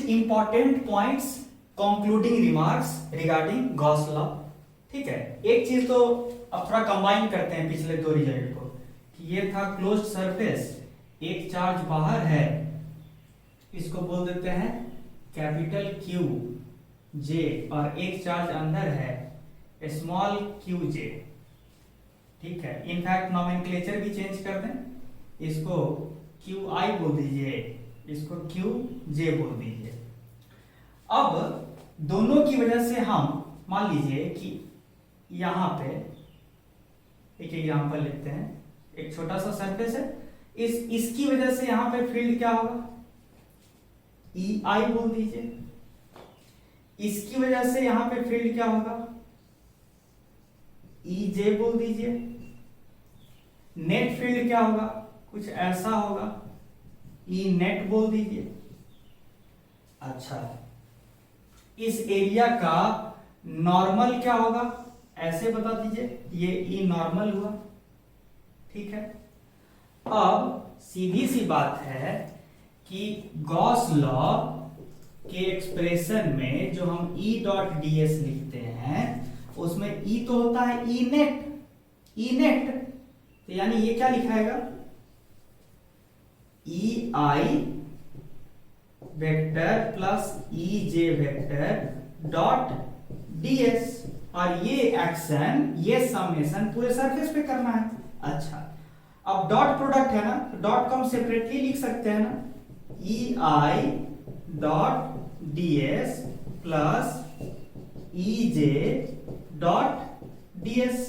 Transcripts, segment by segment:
Important points concluding remarks regarding Gauss law. ठीक है, एक चीज तो अब थोड़ा कंबाइन करते हैं पिछले दो रिजल्ट को कि ये था क्लोज्ड सरफेस, एक चार्ज बाहर है, इसको बोल देते हैं कैपिटल क्यू जे, और एक चार्ज अंदर है स्मॉल क्यू जे। ठीक है, इनफैक्ट नोमेनक्लेचर भी चेंज कर दें, इसको क्यू आई बोल दीजिए, इसको क्यू जे बोल दीजिए। अब दोनों की वजह से हम मान लीजिए कि यहां पे एक एग्जांपल लेते हैं, एक छोटा सा सरफेस है, इसकी वजह से यहां पे फील्ड क्या होगा, ई आई बोल दीजिए। इसकी वजह से यहां पे फील्ड क्या होगा, ई जे बोल दीजिए। नेट फील्ड क्या होगा, कुछ ऐसा होगा, ई नेट बोल दीजिए। अच्छा, इस एरिया का नॉर्मल क्या होगा, ऐसे बता दीजिए, ये ई नॉर्मल हुआ। ठीक है, अब सीधी सी बात है कि गॉस लॉ के एक्सप्रेशन में जो हम E डॉट डी एस लिखते हैं उसमें E तो होता है ई नेट, ई नेट, तो यानी ये क्या लिखाएगा, ई आई वेक्टर प्लस ई जे वेक्टर डॉट ds, और ये एक्शन, ये समेशन पूरे सरफेस पे करना है। अच्छा, अब डॉट प्रोडक्ट है ना, तो डॉट को हम सेपरेटली लिख सकते हैं ना, E I dot ds plus E J dot ds।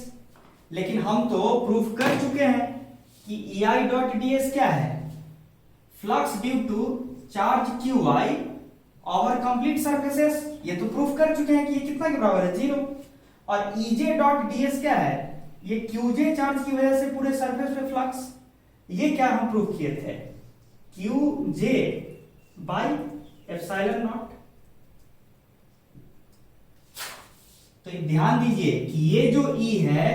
लेकिन हम तो प्रूफ कर चुके हैं कि ई आई डॉट ds क्या है, flux due to charge q i over complete surfaces. ये तो प्रूफ कर चुके हैं कि ये कितना के बराबर है, 0। और ej डॉट ds क्या है, ये qj चार्ज की वजह से पूरे सरफेस पे फ्लक्स, ये क्या हम प्रूफ किए थे, qj बाई एप्सिलॉन नॉट। तो ध्यान दीजिए कि ये जो E है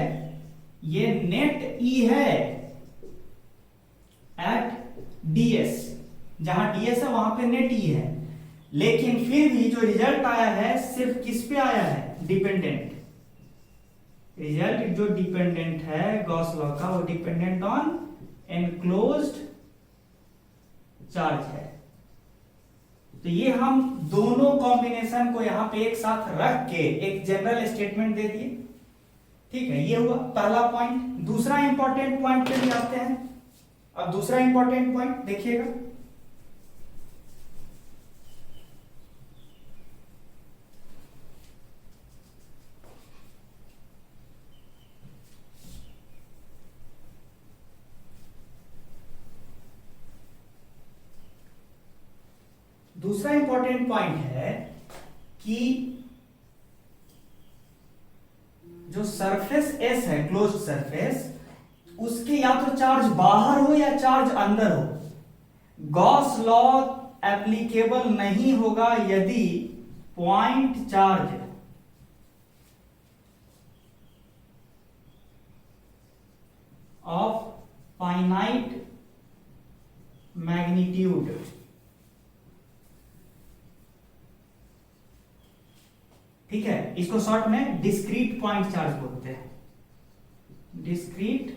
ये नेट E है एट ds, जहां ds है वहां पे नेट E है, लेकिन फिर भी जो रिजल्ट आया है सिर्फ किस पे आया है, डिपेंडेंट। रिजल्ट जो डिपेंडेंट है गॉस लॉ का, वो डिपेंडेंट ऑन एनक्लोज्ड चार्ज है। तो ये हम दोनों कॉम्बिनेशन को यहां पे एक साथ रख के एक जनरल स्टेटमेंट दे दिए। ठीक है, ये हुआ पहला पॉइंट। दूसरा इंपॉर्टेंट पॉइंट पे भी आते हैं। अब दूसरा इंपॉर्टेंट पॉइंट देखिएगा, दूसरा इंपॉर्टेंट पॉइंट है कि जो सरफेस S है, क्लोज्ड सरफेस, उसके या तो चार्ज बाहर हो या चार्ज अंदर हो, गॉस लॉ एप्लीकेबल नहीं होगा यदि point charge of finite magnitude, ठीक है, इसको शॉर्ट में डिस्क्रीट पॉइंट चार्ज बोलते हैं, डिस्क्रीट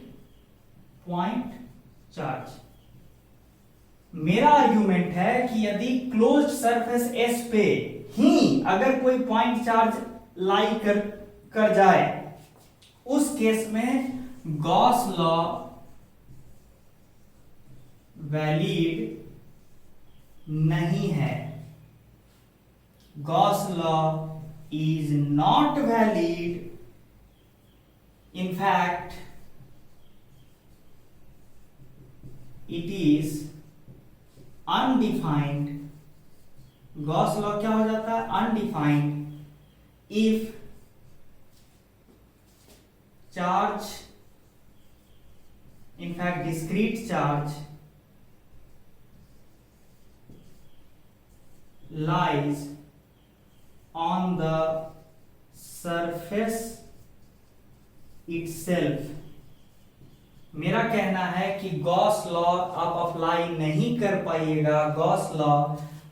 पॉइंट चार्ज। मेरा आर्ग्यूमेंट है कि यदि क्लोज्ड सरफेस S पे ही अगर कोई पॉइंट चार्ज लाई कर जाए, उस केस में गॉस लॉ वैलिड नहीं है। Gauss law is not valid. In fact, it is undefined. Gauss law क्या हो जाता है, undefined if charge, in fact discrete charge, lies on the surface itself। मेरा कहना है कि गॉस लॉ आप अप्लाई नहीं कर पाइएगा, गॉस लॉ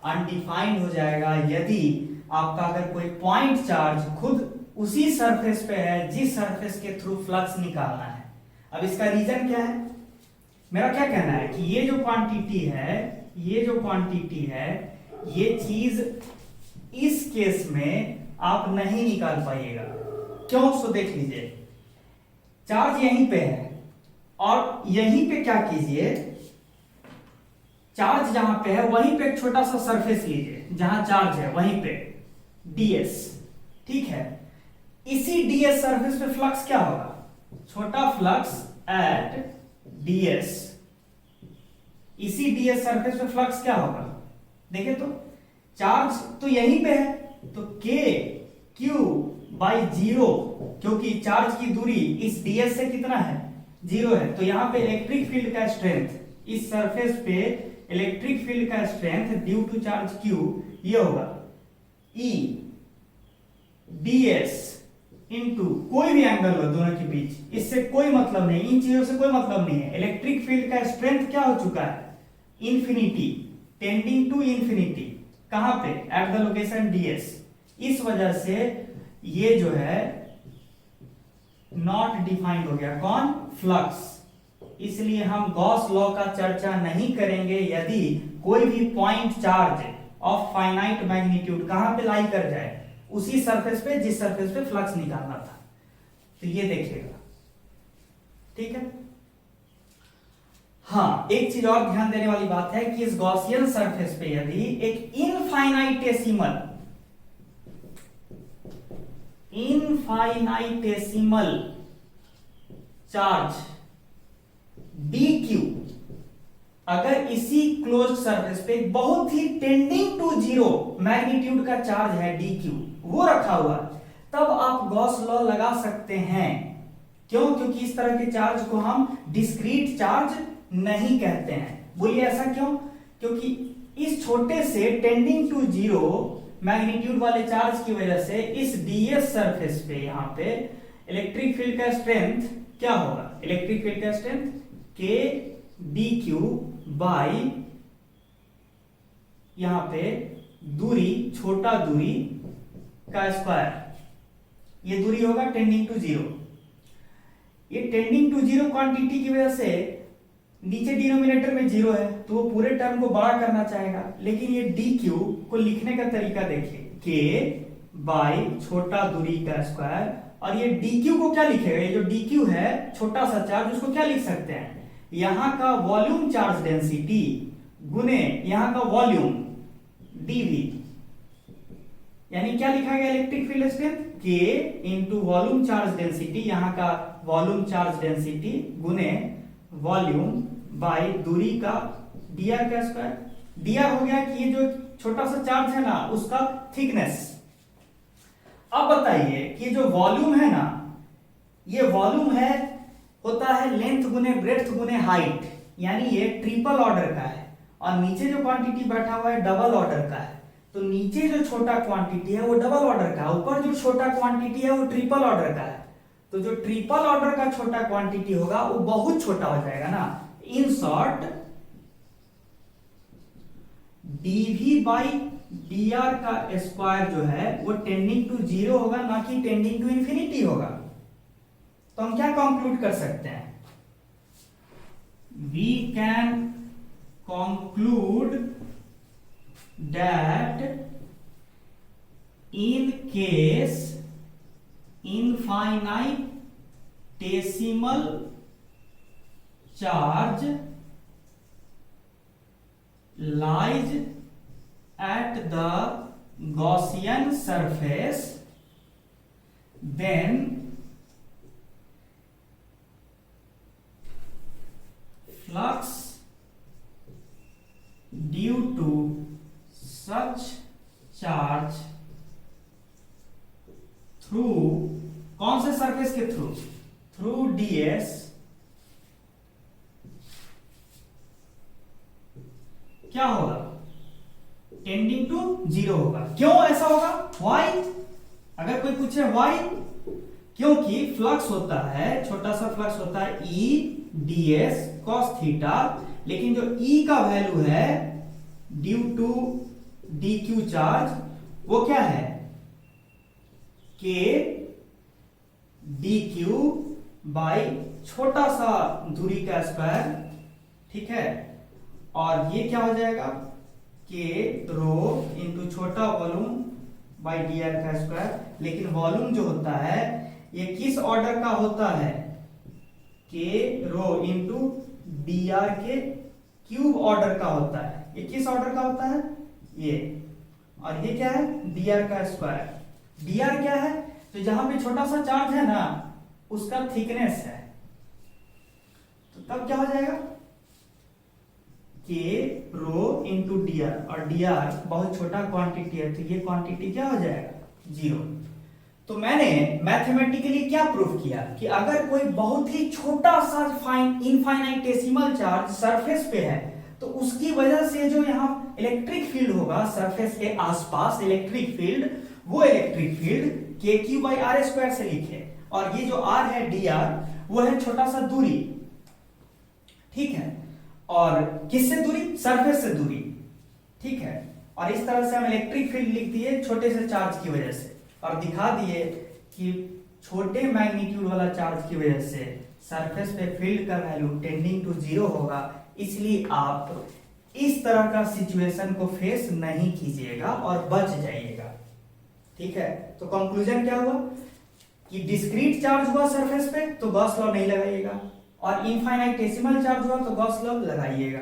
अनडिफाइंड हो जाएगा यदि आपका अगर कोई पॉइंट चार्ज खुद उसी सरफेस पे है जिस सरफेस के थ्रू फ्लक्स निकालना है। अब इसका रीजन क्या है, मेरा क्या कहना है कि ये जो क्वांटिटी है ये चीज इस केस में आप नहीं निकाल पाइएगा। क्यों? सो देख लीजिए, चार्ज यहीं पे है और यहीं पे क्या कीजिए, चार्ज जहां पे है वहीं पे एक छोटा सा सरफेस लीजिए जहां चार्ज है वहीं पे ds, ठीक है। इसी ds सरफेस पे फ्लक्स क्या होगा, छोटा फ्लक्स एट ds। इसी ds सरफेस पे फ्लक्स क्या होगा, देखिए तो चार्ज तो यहीं पे है तो k q बाई 0, क्योंकि चार्ज की दूरी इस ds से कितना है, 0 है। तो यहां पे इलेक्ट्रिक फील्ड का स्ट्रेंथ, इस सरफेस पे इलेक्ट्रिक फील्ड का strength due to charge q ये होगा E ds इंटू कोई भी एंगल हो दोनों के बीच, इससे कोई मतलब नहीं, इन चीजों से कोई मतलब नहीं है। इलेक्ट्रिक फील्ड का स्ट्रेंथ क्या हो चुका है, इंफिनिटी, टेंडिंग टू इंफिनिटी। कहां पे, एट द लोकेशन ds। इस वजह से ये जो है नॉट डिफाइंड हो गया, कौन, फ्लक्स। इसलिए हम गॉस लॉ का चर्चा नहीं करेंगे यदि कोई भी point charge of finite magnitude कहां पे लाई कर जाए, उसी सरफेस पे जिस सरफेस पे फ्लक्स निकालना था। तो ये देखिएगा, ठीक है। हाँ, एक चीज और ध्यान देने वाली बात है कि इस गॉसियन सरफेस पे यदि एक इनफाइनाइटेसिमल चार्ज dq अगर इसी क्लोज सरफेस पे बहुत ही टेंडिंग टू 0 मैग्नीट्यूड का चार्ज है dq, वो रखा हुआ, तब आप गॉस लॉ लगा सकते हैं। क्यों? क्योंकि इस तरह के चार्ज को हम डिस्क्रीट चार्ज नहीं कहते हैं। बोलिए ऐसा क्यों? क्योंकि इस छोटे से टेंडिंग टू 0 मैग्नीट्यूड वाले चार्ज की वजह से इस ds सरफेस पे यहां पे इलेक्ट्रिक फील्ड का स्ट्रेंथ क्या होगा, इलेक्ट्रिक फील्ड का स्ट्रेंथ k dq बाई यहां पे दूरी, छोटा दूरी का स्क्वायर, ये दूरी होगा टेंडिंग टू 0। ये टेंडिंग टू 0 क्वांटिटी की वजह से नीचे डिनोमिनेटर में 0 है तो वो पूरे टर्म को बड़ा करना चाहेगा, लेकिन ये dq को लिखने का तरीका देखिए, k बाई छोटा दूरी का स्क्वायर, और ये dq को क्या लिखेगा, ये जो dq है छोटा सा चार्ज, उसको क्या लिख सकते हैं, यहां का वॉल्यूम चार्ज डेंसिटी गुने यहां का वॉल्यूम dv, यानी क्या लिखा गया, electric field strength k into volume charge density, यहां का वॉल्यूम चार्ज डेंसिटी गुने वॉल्यूम बाई दूरी का dr का स्क्वायर। dr हो गया कि ये जो छोटा सा चार्ज है ना उसका थिकनेस। अब बताइए कि जो वॉल्यूम है ना, ये वॉल्यूम है, होता है लेंथ गुने ब्रेड्थ गुने हाइट, यानी ये ट्रिपल ऑर्डर का है, और नीचे जो क्वांटिटी बैठा हुआ है डबल ऑर्डर का है। तो नीचे जो छोटा क्वांटिटी है वो डबल ऑर्डर का है, ऊपर जो छोटा क्वांटिटी है वो ट्रिपल ऑर्डर का है। तो जो ट्रिपल ऑर्डर का छोटा क्वांटिटी होगा वो बहुत छोटा हो जाएगा ना। In short dv by dr का स्क्वायर जो है वो टेंडिंग टू 0 होगा, ना कि टेंडिंग टू इंफिनिटी होगा। तो हम क्या कंक्लूड कर सकते हैं, we can conclude that in case infinitesimal charge lies at the Gaussian surface, then flux due to such charge through, कौन से सरफेस के थ्रू, थ्रू ds क्या होगा, टेंडिंग टू 0 होगा। क्यों ऐसा होगा, वाई, अगर कोई पूछे वाई, क्योंकि फ्लक्स होता है, छोटा सा फ्लक्स होता है E ds cos थीटा, लेकिन जो E का वैल्यू है due to d q charge वो क्या है, के डी क्यू बाई छोटा सा दूरी का स्क्वायर, ठीक है। और ये क्या हो जाएगा, के रो इंटू छोटा वॉल्यूम बाई डी आर का स्क्वायर। लेकिन वॉल्यूम जो होता है ये किस ऑर्डर का होता है, के रो इंटू डी आर के क्यूब ऑर्डर का होता है। ये किस ऑर्डर का होता है, ये। और ये क्या है, डी आर का स्क्वायर। डी आर क्या है, तो जहां पे छोटा सा चार्ज है ना उसका थिकनेस है। तो तब क्या हो जाएगा, के रो इंटू डी आर, और डी आर बहुत छोटा क्वांटिटी है तो ये क्वांटिटी क्या हो जाएगा, 0। तो मैंने मैथमेटिकली क्या प्रूफ किया कि अगर कोई बहुत ही छोटा सा इनफाइनाइटेसिमल चार्ज सरफेस पे है तो उसकी वजह से जो यहाँ इलेक्ट्रिक फील्ड होगा सरफेस के आसपास, इलेक्ट्रिक फील्ड, वो इलेक्ट्रिक फील्ड के क्यू बाई आर स्क्वायर से लिखे। और ये जो आर है डी आर वो है छोटा सा दूरी, ठीक है। और किससे दूरी, सरफेस से दूरी, ठीक है। और इस तरह से हम इलेक्ट्रिक फील्ड लिख दिए छोटे से चार्ज की वजह से, और दिखा दिए कि छोटे मैग्नीट्यूड वाला चार्ज की वजह से सरफेस पे फील्ड का वैल्यू टेंडिंग टू 0 होगा। इसलिए आप इस तरह का सिचुएशन को फेस नहीं कीजिएगा और बच जाइएगा, ठीक है। तो कंक्लूजन क्या हुआ कि डिस्क्रीट चार्ज हुआ सरफेस पे तो गॉस लॉ नहीं लगाइएगा, और इनफाइनाइटेसिमल चार्ज हुआ तो गॉस लॉ लगाइएगा।